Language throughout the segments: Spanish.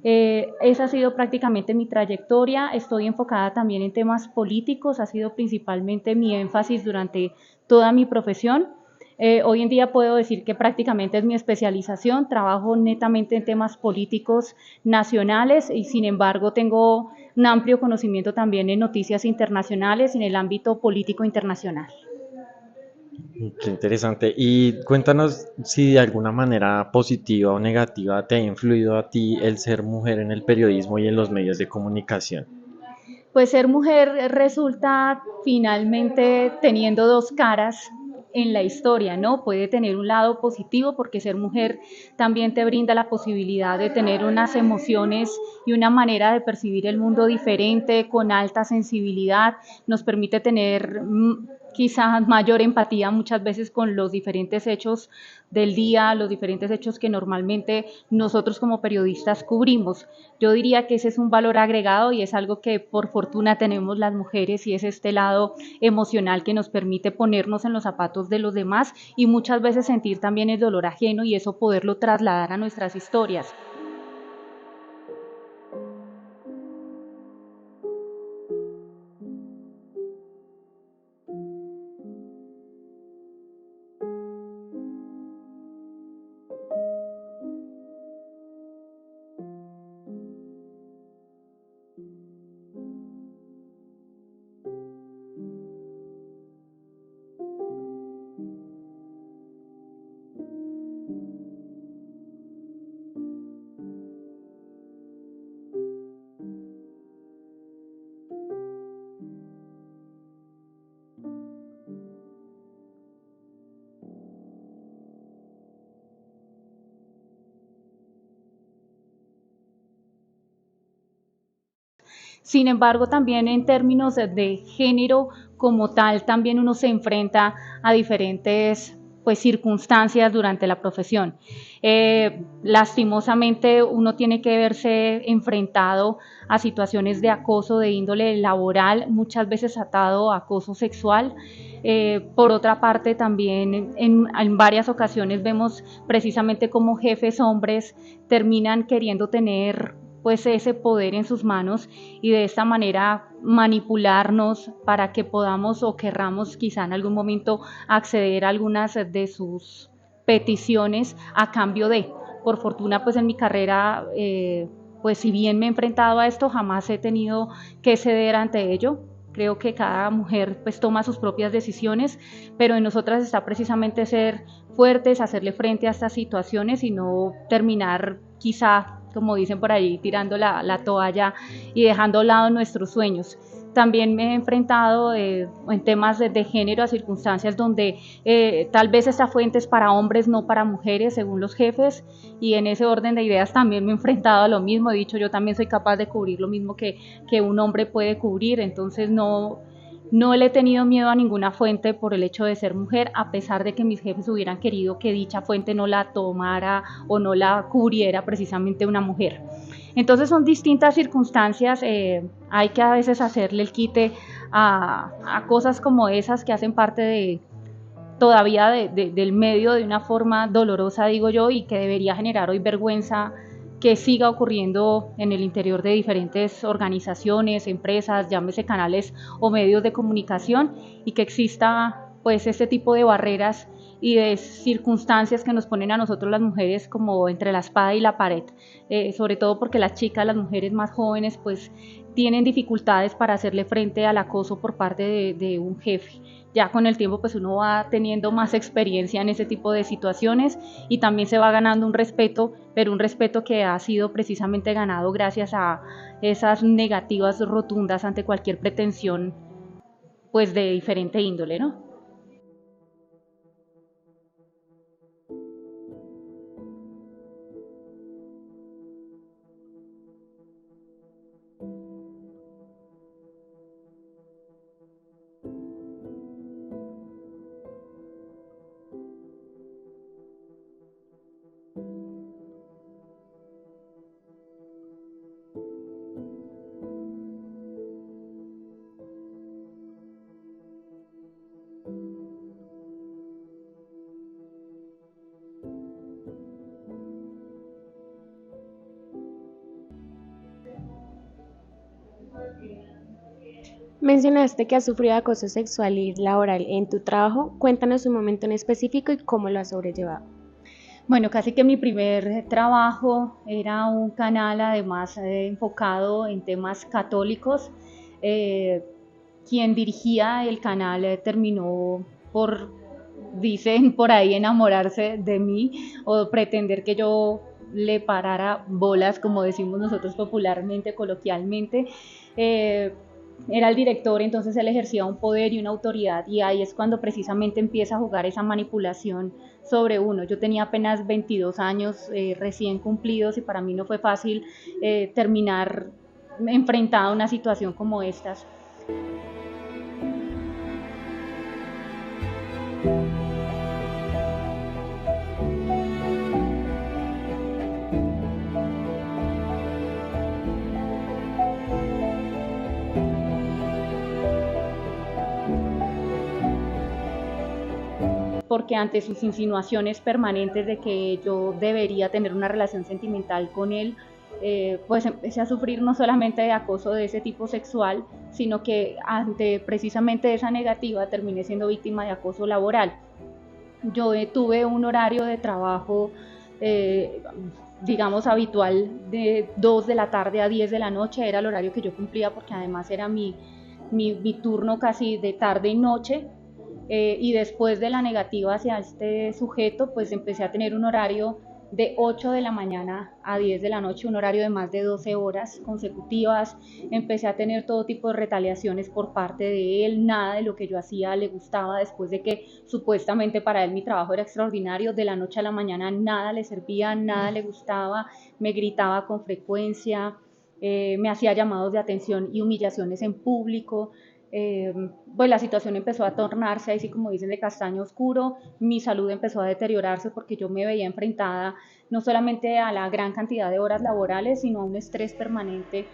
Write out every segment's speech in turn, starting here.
Esa ha sido prácticamente mi trayectoria. Estoy enfocada también en temas políticos, ha sido principalmente mi énfasis durante toda mi profesión. Hoy en día puedo decir que prácticamente es mi especialización, trabajo netamente en temas políticos nacionales y sin embargo tengo un amplio conocimiento también en noticias internacionales en el ámbito político internacional. Qué interesante. Y cuéntanos si de alguna manera positiva o negativa te ha influido a ti el ser mujer en el periodismo y en los medios de comunicación. Pues ser mujer resulta finalmente teniendo dos caras en la historia, ¿no? Puede tener un lado positivo porque ser mujer también te brinda la posibilidad de tener unas emociones y una manera de percibir el mundo diferente, con alta sensibilidad, nos permite tener quizás mayor empatía muchas veces con los diferentes hechos del día, los diferentes hechos que normalmente nosotros como periodistas cubrimos. Yo diría que ese es un valor agregado y es algo que por fortuna tenemos las mujeres y es este lado emocional que nos permite ponernos en los zapatos de los demás y muchas veces sentir también el dolor ajeno y eso poderlo trasladar a nuestras historias. Sin embargo, también en términos de género como tal, también uno se enfrenta a diferentes pues, circunstancias durante la profesión. Lastimosamente, uno tiene que verse enfrentado a situaciones de acoso de índole laboral, muchas veces atado a acoso sexual. Por otra parte, también en varias ocasiones vemos precisamente cómo jefes hombres terminan queriendo tener pues ese poder en sus manos y de esta manera manipularnos para que podamos o querramos quizá en algún momento acceder a algunas de sus peticiones a cambio de. Por fortuna, pues en mi carrera, pues si bien me he enfrentado a esto, jamás he tenido que ceder ante ello. Creo que cada mujer pues toma sus propias decisiones, pero en nosotras está precisamente ser fuertes, hacerle frente a estas situaciones y no terminar quizá, como dicen por ahí, tirando la toalla y dejando a un lado nuestros sueños. También me he enfrentado en temas de género a circunstancias donde tal vez esta fuente es para hombres, no para mujeres, según los jefes, y en ese orden de ideas también me he enfrentado a lo mismo. He dicho, yo también soy capaz de cubrir lo mismo que un hombre puede cubrir, entonces no le he tenido miedo a ninguna fuente por el hecho de ser mujer, a pesar de que mis jefes hubieran querido que dicha fuente no la tomara o no la cubriera precisamente una mujer. Entonces son distintas circunstancias, hay que a veces hacerle el quite a cosas como esas que hacen parte de todavía del medio de una forma dolorosa, digo yo, y que debería generar hoy vergüenza que siga ocurriendo en el interior de diferentes organizaciones, empresas, llámese canales o medios de comunicación, y que exista pues este tipo de barreras y de circunstancias que nos ponen a nosotros las mujeres como entre la espada y la pared, sobre todo porque las chicas, las mujeres más jóvenes pues tienen dificultades para hacerle frente al acoso por parte de un jefe. Ya con el tiempo pues uno va teniendo más experiencia en ese tipo de situaciones y también se va ganando un respeto, pero un respeto que ha sido precisamente ganado gracias a esas negativas rotundas ante cualquier pretensión pues de diferente índole, ¿no? Mencionaste que has sufrido acoso sexual y laboral en tu trabajo. Cuéntanos un momento en específico y cómo lo has sobrellevado. Bueno, casi que mi primer trabajo era un canal además enfocado en temas católicos. Eh, Quien dirigía el canal terminó por, dicen por ahí, enamorarse de mí o pretender que yo le parara bolas, como decimos nosotros popularmente, coloquialmente. Eh, Era el director, entonces él ejercía un poder y una autoridad, y ahí es cuando precisamente empieza a jugar esa manipulación sobre uno. Yo tenía apenas 22 años recién cumplidos, y para mí no fue fácil terminar enfrentada a una situación como estas. Porque ante sus insinuaciones permanentes de que yo debería tener una relación sentimental con él, pues empecé a sufrir no solamente de acoso de ese tipo sexual, sino que ante precisamente esa negativa terminé siendo víctima de acoso laboral. Yo tuve un horario de trabajo, eh, digamos, habitual de 2 de la tarde a 10 de la noche, era el horario que yo cumplía porque además era mi turno casi de tarde y noche. Y después de la negativa hacia este sujeto, pues empecé a tener un horario de 8 de la mañana a 10 de la noche, un horario de más de 12 horas consecutivas. Empecé a tener todo tipo de retaliaciones por parte de él, nada de lo que yo hacía le gustaba, después de que supuestamente para él mi trabajo era extraordinario. De la noche a la mañana nada le servía, nada le gustaba, me gritaba con frecuencia, me hacía llamados de atención y humillaciones en público. Pues la situación empezó a tornarse, así como dicen, de castaño oscuro. Mi salud empezó a deteriorarse porque yo me veía enfrentada no solamente a la gran cantidad de horas laborales, sino a un estrés permanente.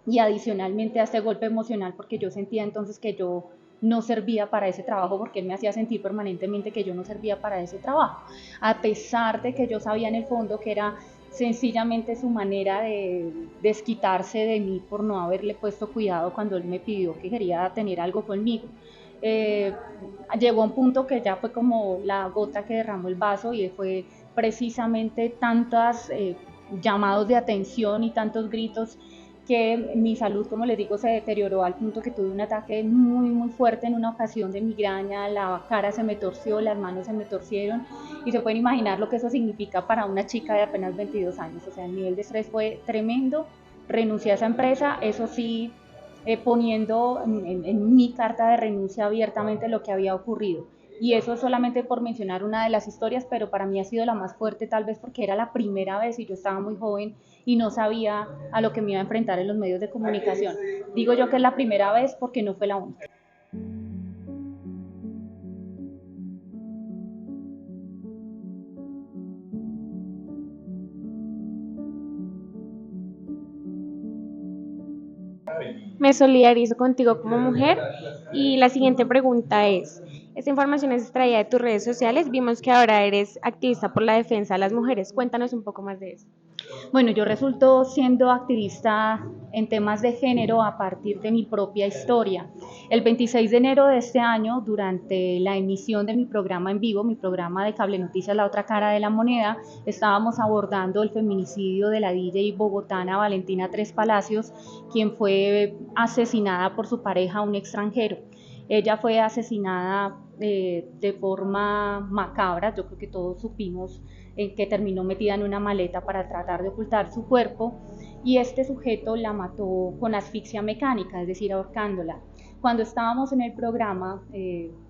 Y adicionalmente a este golpe emocional, porque yo sentía entonces que yo no servía para ese trabajo, porque él me hacía sentir permanentemente que yo no servía para ese trabajo, a pesar de que yo sabía en el fondo que era sencillamente su manera de desquitarse de mí por no haberle puesto cuidado cuando él me pidió que quería tener algo conmigo. Eh, Llegó a un punto que ya fue como la gota que derramó el vaso, y fue precisamente tantos llamados de atención y tantos gritos que mi salud, como les digo, se deterioró al punto que tuve un ataque muy, muy fuerte en una ocasión de migraña. La cara se me torció, las manos se me torcieron, y se pueden imaginar lo que eso significa para una chica de apenas 22 años. O sea, el nivel de estrés fue tremendo. Renuncié a esa empresa, eso sí, poniendo en mi carta de renuncia abiertamente lo que había ocurrido. Y eso solamente por mencionar una de las historias, pero para mí ha sido la más fuerte, tal vez porque era la primera vez y yo estaba muy joven y no sabía a lo que me iba a enfrentar en los medios de comunicación. Digo yo que es la primera vez porque no fue la única. Me solidarizo contigo como mujer y la siguiente pregunta es, esta información es extraída de tus redes sociales, vimos que ahora eres activista por la defensa de las mujeres, cuéntanos un poco más de eso. Bueno, yo resulto siendo activista en temas de género a partir de mi propia historia. El 26 de enero de este año, durante la emisión de mi programa en vivo, mi programa de Cable Noticias La Otra Cara de la Moneda, estábamos abordando el feminicidio de la DJ bogotana Valentina Tres Palacios, quien fue asesinada por su pareja, un extranjero. Ella fue asesinada de forma macabra, yo creo que todos supimos que terminó metida en una maleta para tratar de ocultar su cuerpo, y este sujeto la mató con asfixia mecánica, es decir, ahorcándola. Cuando estábamos en el programa,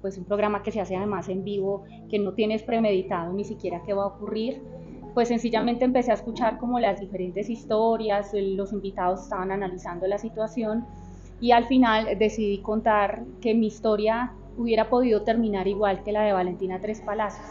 pues un programa que se hace además en vivo, que no tienes premeditado ni siquiera qué va a ocurrir, pues sencillamente empecé a escuchar como las diferentes historias, los invitados estaban analizando la situación, y al final decidí contar que mi historia hubiera podido terminar igual que la de Valentina Tres Palacios.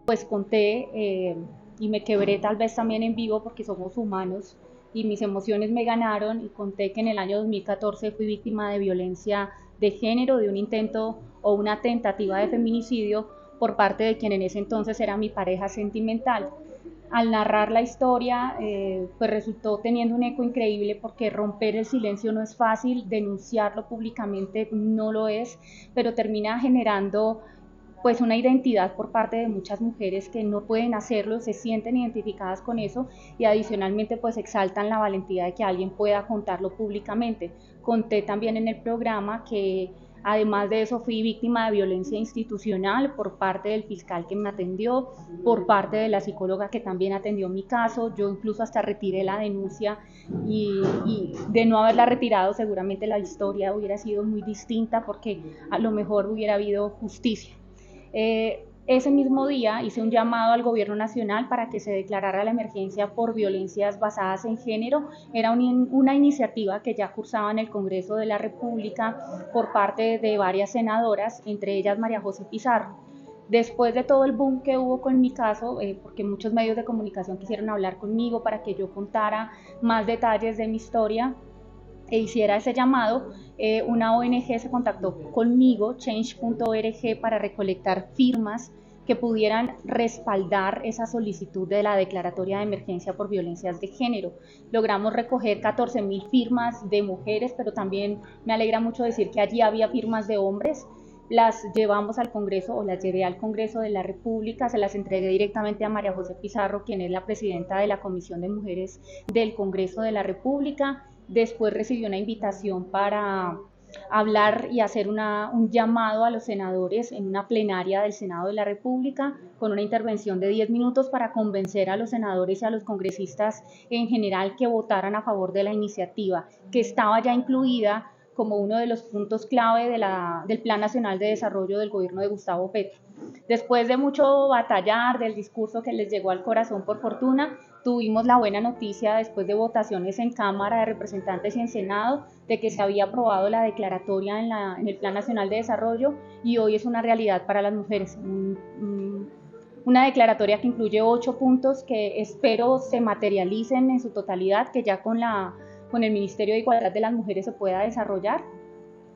pues conté y me quebré tal vez también en vivo porque somos humanos y mis emociones me ganaron y conté que en el año 2014 fui víctima de violencia de género, de un intento o una tentativa de feminicidio por parte de quien en ese entonces era mi pareja sentimental. Al narrar la historia, pues resultó teniendo un eco increíble porque romper el silencio no es fácil, denunciarlo públicamente no lo es, pero termina generando pues una identidad por parte de muchas mujeres que no pueden hacerlo, se sienten identificadas con eso y adicionalmente pues exaltan la valentía de que alguien pueda contarlo públicamente. Conté también en el programa que además de eso fui víctima de violencia institucional por parte del fiscal que me atendió, por parte de la psicóloga que también atendió mi caso, yo incluso hasta retiré la denuncia y de no haberla retirado seguramente la historia hubiera sido muy distinta porque a lo mejor hubiera habido justicia. Ese mismo día hice un llamado al gobierno nacional para que se declarara la emergencia por violencias basadas en género. Era una iniciativa que ya cursaba en el Congreso de la República por parte de varias senadoras, entre ellas María José Pizarro. Después de todo el boom que hubo con mi caso, porque muchos medios de comunicación quisieron hablar conmigo para que yo contara más detalles de mi historia, e hiciera ese llamado, una ONG se contactó conmigo, change.org, para recolectar firmas que pudieran respaldar esa solicitud de la declaratoria de emergencia por violencias de género. Logramos recoger 14.000 firmas de mujeres, pero también me alegra mucho decir que allí había firmas de hombres. Las llevamos al Congreso, o las llevé al Congreso de la República, se las entregué directamente a María José Pizarro, quien es la presidenta de la Comisión de Mujeres del Congreso de la República. Después recibió una invitación para hablar y hacer un llamado a los senadores en una plenaria del Senado de la República con una intervención de 10 minutos para convencer a los senadores y a los congresistas en general que votaran a favor de la iniciativa, que estaba ya incluida como uno de los puntos clave del Plan Nacional de Desarrollo del gobierno de Gustavo Petro. Después de mucho batallar, del discurso que les llegó al corazón por fortuna, tuvimos la buena noticia después de votaciones en Cámara de Representantes y en Senado de que se había aprobado la declaratoria en el Plan Nacional de Desarrollo y hoy es una realidad para las mujeres. Una declaratoria que incluye 8 puntos que espero se materialicen en su totalidad, que ya con el Ministerio de Igualdad de las Mujeres se pueda desarrollar.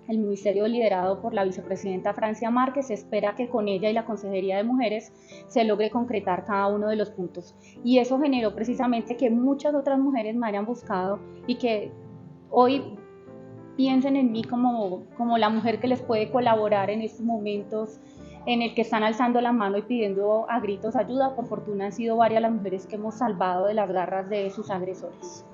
El ministerio liderado por la vicepresidenta Francia Márquez espera que con ella y la Consejería de Mujeres se logre concretar cada uno de los puntos. Y eso generó precisamente que muchas otras mujeres me hayan buscado y que hoy piensen en mí como la mujer que les puede colaborar en estos momentos en el que están alzando la mano y pidiendo a gritos ayuda. Por fortuna han sido varias las mujeres que hemos salvado de las garras de sus agresores.